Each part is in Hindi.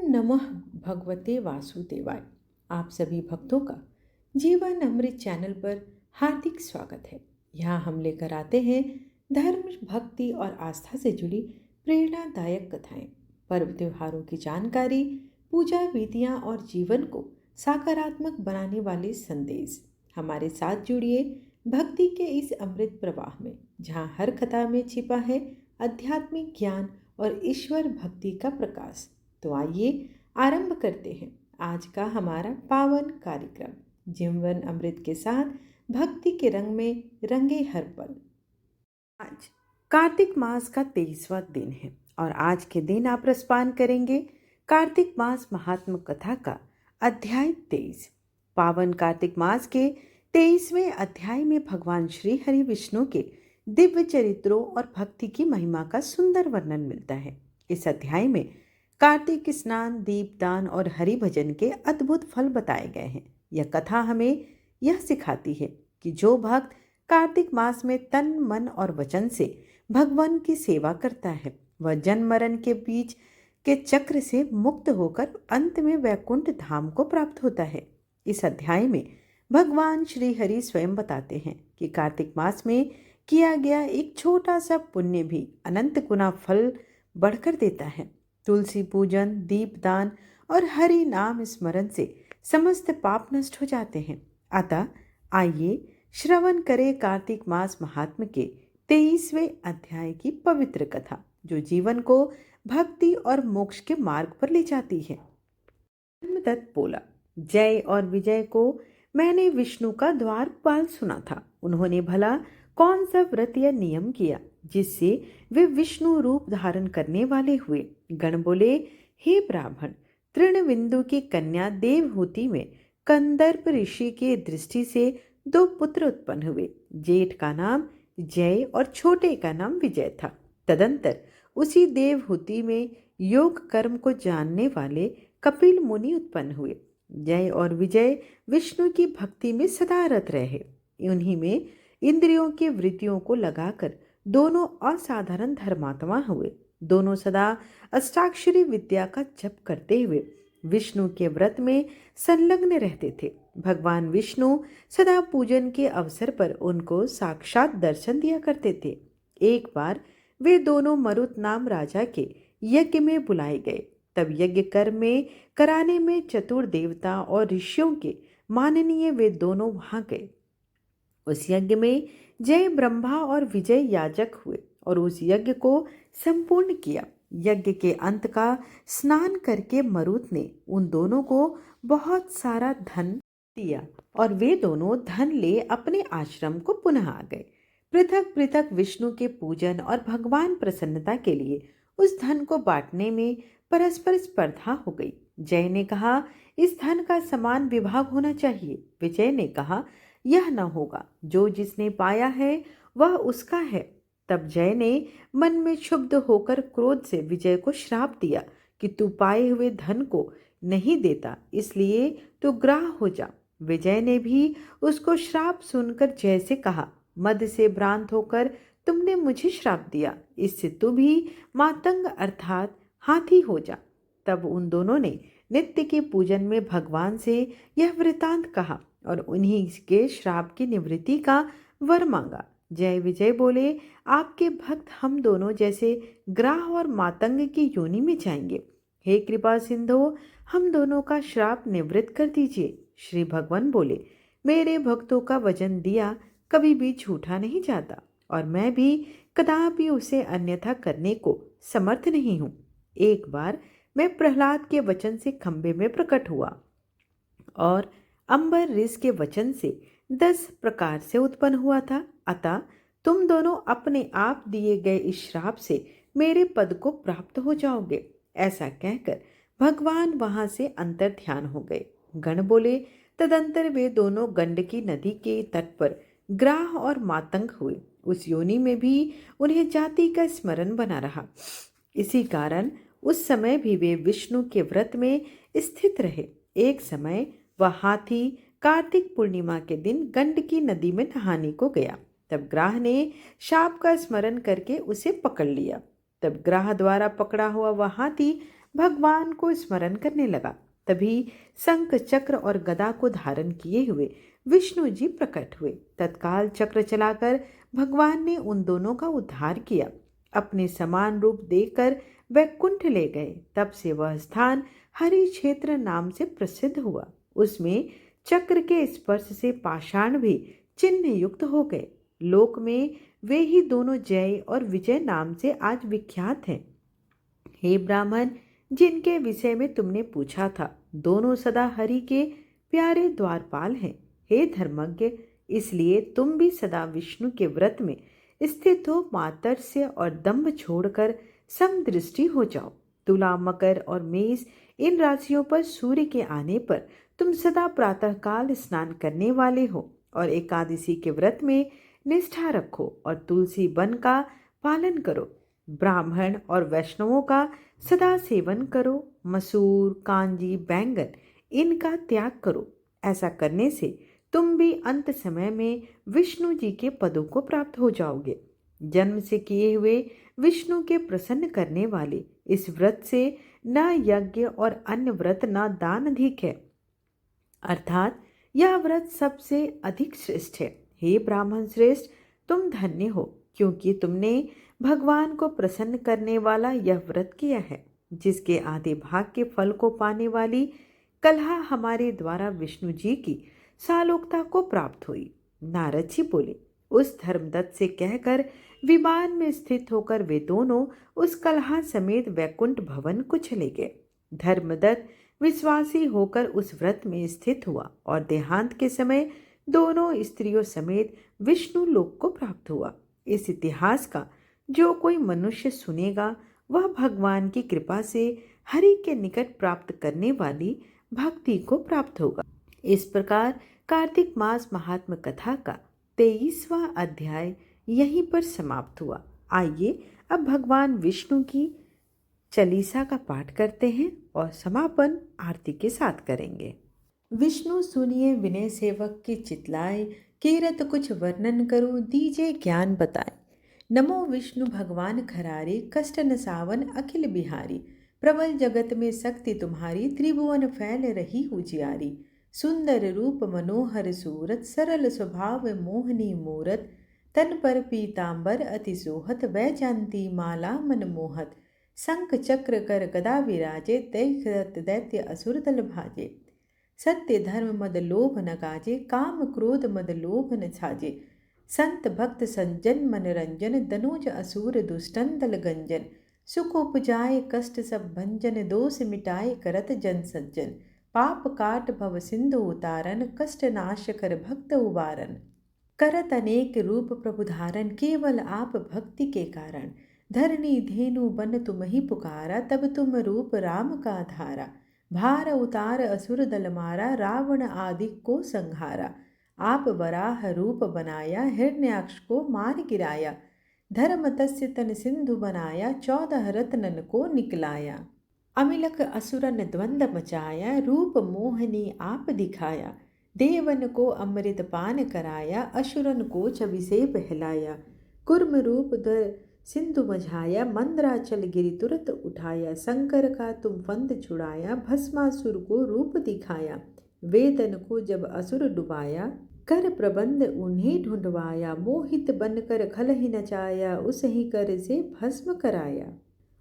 नमः भगवते वासुदेवाय। आप सभी भक्तों का जीवन अमृत चैनल पर हार्दिक स्वागत है। यहाँ हम लेकर आते हैं धर्म, भक्ति और आस्था से जुड़ी प्रेरणादायक कथाएं, पर्व त्योहारों की जानकारी, पूजा विधियां और जीवन को सकारात्मक बनाने वाले संदेश। हमारे साथ जुड़िए भक्ति के इस अमृत प्रवाह में, जहाँ हर कथा में छिपा है आध्यात्मिक ज्ञान और ईश्वर भक्ति का प्रकाश। तो आइए आरंभ करते हैं आज का हमारा पावन कार्यक्रम, जीवन अमृत के साथ भक्ति के रंग में रंगे हर पल। आज कार्तिक मास का 23वां दिन है और आज के दिन आप रसपान करेंगे कार्तिक मास महात्म कथा का अध्याय 23। पावन कार्तिक मास के 23वें अध्याय में भगवान श्री हरि विष्णु के दिव्य चरित्रों और भक्ति की महिमा का सुंदर वर्णन मिलता है। इस अध्याय में कार्तिक स्नान, दीपदान और हरि भजन के अद्भुत फल बताए गए हैं। यह कथा हमें यह सिखाती है कि जो भक्त कार्तिक मास में तन, मन और वचन से भगवान की सेवा करता है, वह जन्म मरण के बीच के चक्र से मुक्त होकर अंत में वैकुंठ धाम को प्राप्त होता है। इस अध्याय में भगवान श्री हरि स्वयं बताते हैं कि कार्तिक मास में किया गया एक छोटा सा पुण्य भी अनंत गुना फल बढ़कर देता है। तुलसी पूजन, दीपदान और हरि नाम स्मरण से समस्त पाप नष्ट हो जाते हैं। अतः आइए श्रवण करें कार्तिक मास महात्म के 23वें अध्याय की पवित्र कथा, जो जीवन को भक्ति और मोक्ष के मार्ग पर ले जाती है। धर्मदत्त बोला, जय और विजय को मैंने विष्णु का द्वारपाल सुना था। उन्होंने भला कौन सा व्रत या नियम किया जिससे वे विष्णु रूप धारण करने वाले हुए। गण बोले, हे ब्राह्मण, तृणबिंदु की कन्या देवहूति में कंदर्प ऋषि की दृष्टि से 2 पुत्र उत्पन्न हुए। जेठ का नाम जय और छोटे का नाम विजय था। तदंतर उसी देवहूति में योग कर्म को जानने वाले कपिल मुनि उत्पन्न हुए। जय और विजय विष्णु की भक्ति में सदा रत रहे। उन्हीं में इंद्रियों की वृत्तियों को लगाकर दोनों असाधारण धर्मात्मा हुए। दोनों सदा अष्टाक्षरी विद्या का जप करते हुए विष्णु के व्रत में संलग्न रहते थे। भगवान विष्णु सदा पूजन के अवसर पर उनको साक्षात दर्शन दिया करते थे। एक बार वे दोनों मरुत नाम राजा के यज्ञ में बुलाए गए। तब यज्ञ कर्म में कराने में चतुर देवता और ऋषियों के माननीय वे दोनों वहां गए। उस यज्ञ में जय ब्रह्मा और विजय याजक हुए और उस यज्ञ को संपूर्ण किया। यज्ञ के अंत का स्नान करके मरुत ने उन दोनों को बहुत सारा धन दिया और वे दोनों धन ले अपने आश्रम को पुनः आ गए। पृथक पृथक विष्णु के पूजन और भगवान प्रसन्नता के लिए उस धन को बांटने में परस्पर स्पर्धा हो गई। जय ने कहा, इस धन का समान विभाग होना चाहिए। विजय ने कहा, यह न होगा, जो जिसने पाया है वह उसका है। तब जय ने मन में क्षुब्ध होकर क्रोध से विजय को श्राप दिया कि तू पाए हुए धन को नहीं देता, इसलिए तू ग्राह हो जा। विजय ने भी उसको श्राप सुनकर जय से कहा, मद से भ्रांत होकर तुमने मुझे श्राप दिया, इससे तू भी मातंग अर्थात हाथी हो जा। तब उन दोनों ने नित्य के पूजन में भगवान से यह वृतांत कहा और उन्हीं के श्राप की निवृत्ति का वर मांगा। जय विजय बोले, आपके भक्त हम दोनों जैसे ग्राह और मातंग की योनि में जाएंगे। हे कृपा सिंधु, हम दोनों का श्राप निवृत्त कर दीजिए। श्री भगवान बोले, मेरे भक्तों का वचन दिया कभी भी झूठा नहीं जाता और मैं भी कदापि उसे अन्यथा करने को समर्थ नहीं हूँ। एक बार मैं प्रहलाद के वचन से खंबे में प्रकट हुआ और अंबर ऋष के वचन से 10 प्रकार से उत्पन्न हुआ था। अतः तुम दोनों अपने आप दिए गए इस श्राप से मेरे पद को प्राप्त हो जाओगे। ऐसा कहकर भगवान वहां से अंतर ध्यान हो गए। गण बोले, तदंतर वे दोनों गंडकी नदी के तट पर ग्राह और मातंग हुए। उस योनि में भी उन्हें जाति का स्मरण बना रहा। इसी कारण उस समय भी वे विष्णु के व्रत में स्थित रहे। एक समय वह हाथी कार्तिक पूर्णिमा के दिन गंडकी नदी में नहाने को गया। तब ग्राह ने शाप का स्मरण करके उसे पकड़ लिया। तब ग्राह द्वारा पकड़ा हुआ वह हाथी भगवान को स्मरण करने लगा। तभी शंख चक्र और गदा को धारण किए हुए विष्णु जी प्रकट हुए। तत्काल चक्र चलाकर भगवान ने उन दोनों का उद्धार किया। अपने समान रूप देकर वैकुंठ ले गए। तब से वह स्थान हरि क्षेत्र नाम से प्रसिद्ध हुआ। उसमें चक्र के स्पर्श से पाषाण भी चिन्ह युक्त हो गए। लोक में वे ही दोनों जय और विजय नाम से आज विख्यात हैं। हे ब्राह्मण, जिनके विषय में तुमने पूछा था, दोनों सदा हरि के प्यारे द्वारपाल हैं। हे धर्मज्ञ, इसलिए तुम भी सदा विष्णु के व्रत में स्थित हो मात्सर्य और दंभ छोड़कर समदृष्टि हो जाओ। तुला, मकर और मेष इन राशियों पर सूर्य के आने पर तुम सदा प्रातःकाल स्नान करने वाले हो और एकादशी के व्रत में निष्ठा रखो और तुलसी वन का पालन करो। ब्राह्मण और वैष्णवों का सदा सेवन करो। मसूर, कांजी, बैंगन इनका त्याग करो। ऐसा करने से तुम भी अंत समय में विष्णु जी के पदों को प्राप्त हो जाओगे। जन्म से किए हुए विष्णु के प्रसन्न करने वाले इस व्रत से न यज्ञ और अन्य व्रत न दान अधिक है, अर्थात यह व्रत सबसे अधिक श्रेष्ठ है। हे ब्राह्मण श्रेष्ठ, तुम धन्य हो, क्योंकि तुमने भगवान को प्रसन्न करने वाला यह व्रत किया है, जिसके आधे भाग के फल को पाने वाली कलहा हमारे द्वारा विष्णु जी की सालोकता को प्राप्त हुई। नारद जी बोले, उस धर्मदत्त से कहकर विमान में स्थित होकर वे दोनों उस कलहा समेत वैकुंठ भवन को चले गए। धर्मदत्त विश्वासी होकर उस व्रत में स्थित हुआ और देहांत के समय दोनों स्त्रियों समेत विष्णु लोक को प्राप्त हुआ। इस इतिहास का जो कोई मनुष्य सुनेगा, वह भगवान की कृपा से हरि के निकट प्राप्त करने वाली भक्ति को प्राप्त होगा। इस प्रकार कार्तिक मास महात्म कथा का 23वां अध्याय यहीं पर समाप्त हुआ। आइए अब भगवान विष्णु की चालीसा का पाठ करते हैं और समापन आरती के साथ करेंगे। विष्णु सुनिए विनय सेवक की चितलाए, कीरत कुछ वर्णन करूं दीजे ज्ञान बताए। नमो विष्णु भगवान खरारे, कष्ट नसावन अखिल बिहारी। प्रबल जगत में शक्ति तुम्हारी, त्रिभुवन फैल रही उजियारी। सुंदर रूप मनोहर सूरत, सरल स्वभाव मोहनी मूरत। तन पर पीतांबर अति सोहत, वैजयंती माला मन मोहत। शंख चक्र कर गदा विराजे, दैत्य दैत्य असुर दल भाजे। सत्य धर्म मद लोभ न काजे, काम क्रोध मद लोभ न छाजे। संत भक्त संजन मनरंजन, दनुज असुर दुष्टन दल गंजन। सुख उपजाए कष्ट सब भंजन, दोष मिटाए करत जन सज्जन। पाप काट भव सिंधु उतारन, कष्ट नाश कर भक्त उबारन। करत अनेक रूप प्रभु धारण, केवल आप भक्ति के कारण। धरनी धेनु बन तुम ही पुकारा, तब तुम रूप राम का धारा। भार उतार असुर दल मारा, रावण आदि को संहारा। आप वराह रूप बनाया, हिरण्याक्ष को मार गिराया। धर्म तस्य तन सिंधु बनाया, 14 रत्नन को निकलाया। अमिलक असुरन द्वंद मचाया, रूप मोहनी आप दिखाया। देवन को अमृत पान कराया, असुरन को छवि से बहलाया। कुर्म रूप धर सिंधु मझाया, मंदराचल गिरि तुरत उठाया। शंकर का तुम फंद छुड़ाया, भस्मासुर को रूप दिखाया। वेदन को जब असुर डुबाया, कर प्रबंध उन्हें ढूंढवाया। मोहित बनकर खलहि नचाया, उसही कर से भस्म कराया।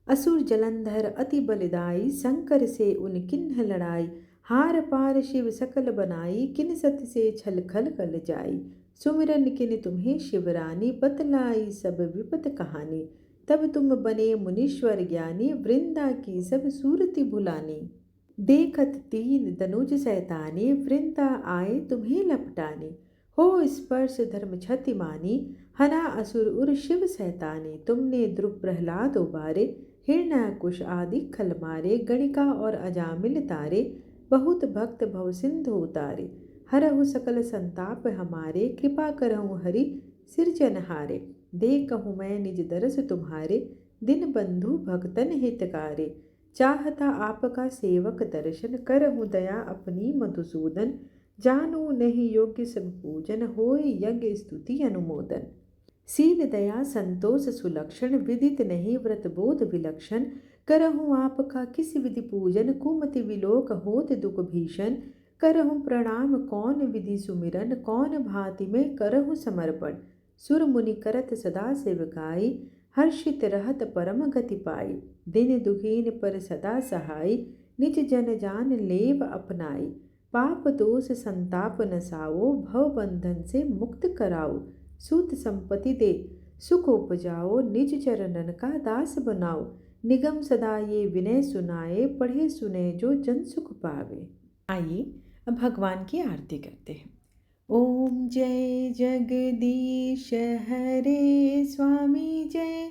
असुर जलंधर अति बलिदाई, शंकर से उन किन्ह लड़ाई। हार पार शिव सकल बनाई, किन सत से छल खल कल जाई। सुमिरन किन तुम्हें शिवरानी, बतलाई सब विपत कहानी। तब तुम बने मुनीश्वर ज्ञानी, वृंदा की सब सूरति भुलानी। देखत तीन दनुज सैतानी, वृंदा आए तुम्हें लपटानी। हो स्पर्श धर्म क्षति मानी, हना असुर उर शिव सैतानी। तुमने ध्रुव प्रहलाद उबारे, हिरण्याकुश आदि खल मारे। गणिका और अजामिल तारे, बहुत भक्त भव सिंधु उतारे। हरहु सकल संताप हमारे, कृपा करहु हरि सिरजनहारे। देखहु मैं निज दरस तुम्हारे, दिन बंधु भक्तन हितकारे। चाहता आपका सेवक दर्शन, करहु दया अपनी मधुसूदन। जानू नहीं योग्य सब पूजन, होय यज्ञ स्तुति अनुमोदन। शील दया संतोष सुलक्षण, विदित नहीं व्रत बोध विलक्षण। करहूँ आपका किस विधि पूजन, कुमति विलोक होत दुख भीषण। करहूँ प्रणाम कौन विधि सुमिरन, कौन भांति में करहूँ समर्पण। सुर मुनि करत सदा सेवकाई, हर्षित रहत परम गति पाई। दिन दुखीन पर सदा सहाय, निज जन जान लेव अपनाई। पाप दोष संताप नसाओ, भव बंधन से मुक्त कराओ। सूत संपत्ति दे सुख उपजाओ, निज चरणन का दास बनाओ। निगम सदा ये विनय सुनाए, पढ़े सुने जो जन सुख पावे। आइए अब भगवान की आरती करते हैं। ओम जय जगदीश हरे स्वामी, जय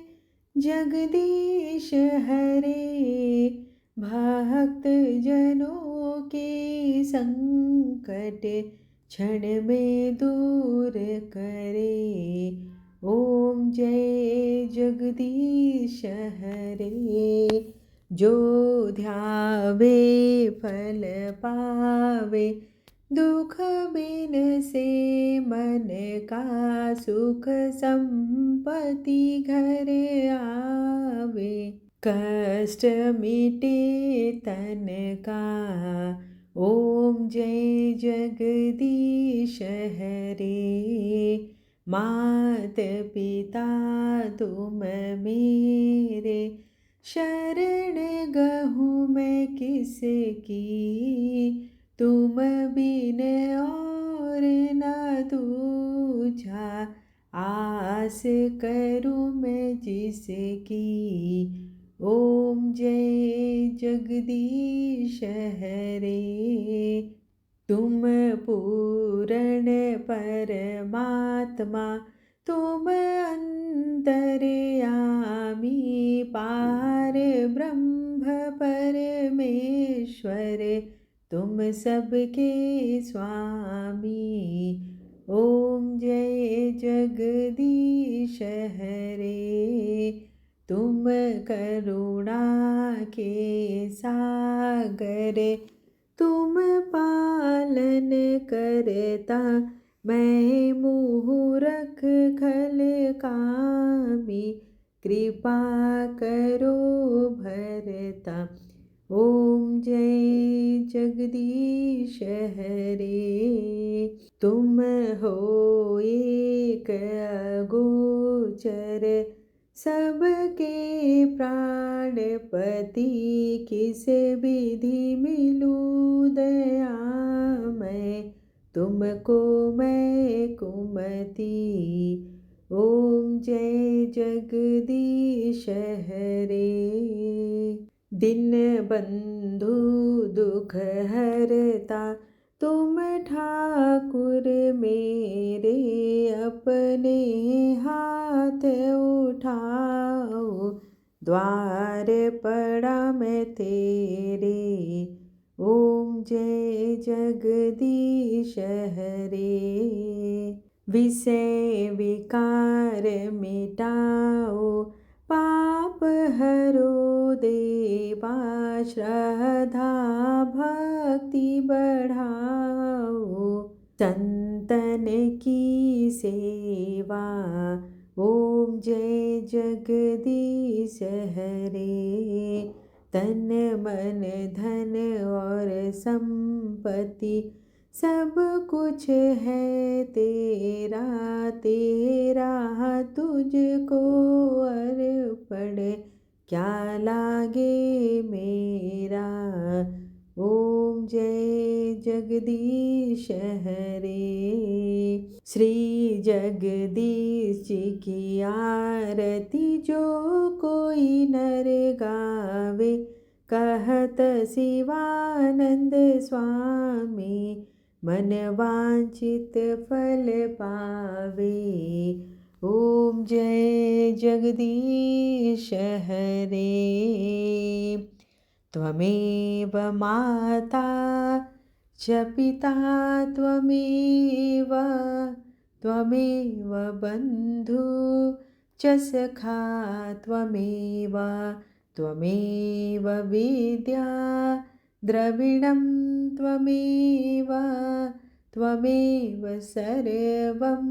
जगदीश हरे। भक्त जनों के संकट क्षण में दूर करे। ओम जय जगदीश हरे। जो ध्यावे फल पावे, दुख बिन से मन का सुख संपत्ति घर आवे। कष्ट मिटे तन का, ओम जय जगदीश हरे। मात पिता तुम मेरे, शरण गहूँ मैं किसकी। तुम बिन और न दूजा, आस करूँ मैं जिसकी। ओम जय जगदीश हरे। तुम पूर्ण परमात्मा, तुम अंतर्यामी। पार ब्रह्म परमेश्वर, तुम सबके स्वामी। ओम जय जगदीश हरे। तुम करुणा के सागर, तुम पालन करता। मैं मुँह रख खल कामी, कृपा करो भरता। ओम जय जगदीश हरे। तुम हो एक अगोचर, सबके प्राणपति। किस विधि मिलूं दया मैं, तुमको मैं कुमति। ओम जय जगदीश हरे। दिन बंधु दुख हरता, तुम ठाकुर मेरे। अपने हाथ उठाओ, द्वार पड़ा मैं तेरे। ओम जय जगदीश हरे। विषय विकार मिटाओ, पाप हरो देवा। श्रद्धा भक्ति बढ़ाओ, संतन की सेवा। ओम जय जगदीश हरे। तन मन धन और संपत्ति, सब कुछ है तेरा। तेरा तुझको अर्पण, क्या लागे मेरा। ओम जय जगदीश हरे। श्री जगदीश जी की आरती जो कोई नर गावे। कहत शिवानंद स्वामी, मन वांछित फल पावे। ओम जय जगदीश हरे। त्वमेव माता च पिता त्वमेव, त्वमेव बन्धु च सखा त्वमेव। त्वमेव विद्या द्रविणं त्वमेव, त्वमेव सर्वं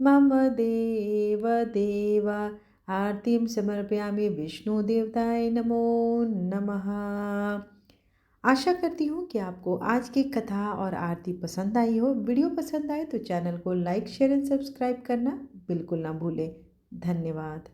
मम देव देव। आरतीम समर्पयामि विष्णु देवताय नमो नमः। आशा करती हूँ कि आपको आज की कथा और आरती पसंद आई हो। वीडियो पसंद आए तो चैनल को लाइक शेयर एंड सब्सक्राइब करना बिल्कुल ना भूलें। धन्यवाद।